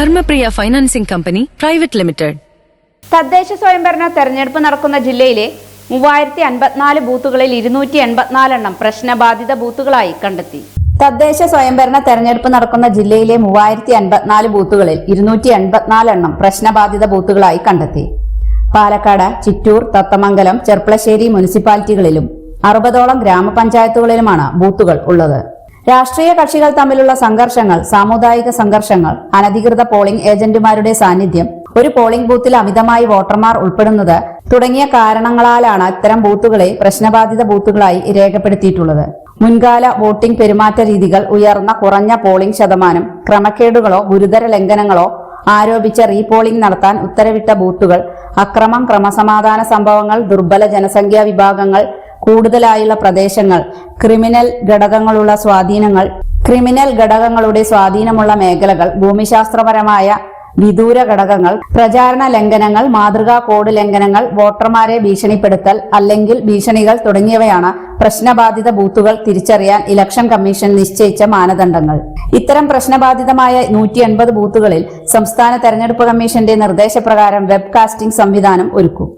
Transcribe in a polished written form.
Dharmapriya financing company private limited. തദ്ദേശ സ്വയംഭരണ തെരഞ്ഞെടുപ്പ് നടക്കുന്ന ജില്ലയിലെ 3054 ബൂത്തുകളിൽ 284 എണ്ണം പ്രശ്നബാധിത ബൂത്തുകളായി കണ്ടെത്തി. തദ്ദേശ സ്വയംഭരണ തെരഞ്ഞെടുപ്പ് നടക്കുന്ന ജില്ലയിലെ 3054 ബൂത്തുകളിൽ 284 എണ്ണം പ്രശ്നബാധിത ബൂത്തുകളായി കണ്ടെത്തി. പാലക്കാട്, ചിറ്റൂർ, തത്തമംഗലം, ചെർപ്പളശ്ശേരി മുനിസിപ്പാലിറ്റികളിലും 60ഓളം ഗ്രാമപഞ്ചായത്തുകളിലുമാണ് ബൂത്തുകൾ ഉള്ളത്. രാഷ്ട്രീയ കക്ഷികൾ തമ്മിലുള്ള സംഘർഷങ്ങൾ, സാമുദായിക സംഘർഷങ്ങൾ, അനധികൃത പോളിംഗ് ഏജന്റുമാരുടെ സാന്നിധ്യം, ഒരു പോളിംഗ് ബൂത്തിൽ അമിതമായി വോട്ടർമാർ ഉൾപ്പെടുന്നത് തുടങ്ങിയ കാരണങ്ങളാലാണ് ഇത്തരം ബൂത്തുകളെ പ്രശ്നബാധിത ബൂത്തുകളായി രേഖപ്പെടുത്തിയിട്ടുള്ളത്. മുൻകാല വോട്ടിംഗ് പെരുമാറ്റ രീതികൾ, ഉയർന്ന കുറഞ്ഞ പോളിംഗ് ശതമാനം, ക്രമക്കേടുകളോ ഗുരുതര ലംഘനങ്ങളോ ആരോപിച്ച റീപോളിംഗ് നടത്താൻ ഉത്തരവിട്ട ബൂത്തുകൾ, അക്രമം, ക്രമസമാധാന സംഭവങ്ങൾ, ദുർബല ജനസംഖ്യാ വിഭാഗങ്ങൾ കൂടുതലായുള്ള പ്രദേശങ്ങൾ, ക്രിമിനൽ ഘടകങ്ങളുടെ സ്വാധീനമുള്ള മേഖലകൾ, ഭൂമിശാസ്ത്രപരമായ വിദൂര ഘടകങ്ങൾ, പ്രചാരണ ലംഘനങ്ങൾ, മാതൃകാ കോഡ് ലംഘനങ്ങൾ, വോട്ടർമാരെ ഭീഷണിപ്പെടുത്തൽ അല്ലെങ്കിൽ ഭീഷണികൾ തുടങ്ങിയവയാണ് പ്രശ്നബാധിത ബൂത്തുകൾ തിരിച്ചറിയാൻ ഇലക്ഷൻ കമ്മീഷൻ നിശ്ചയിച്ച മാനദണ്ഡങ്ങൾ. ഇത്തരം പ്രശ്നബാധിതമായ 180 ബൂത്തുകളിൽ സംസ്ഥാന തെരഞ്ഞെടുപ്പ് കമ്മീഷന്റെ നിർദ്ദേശപ്രകാരം വെബ് കാസ്റ്റിംഗ് സംവിധാനം ഒരുക്കും.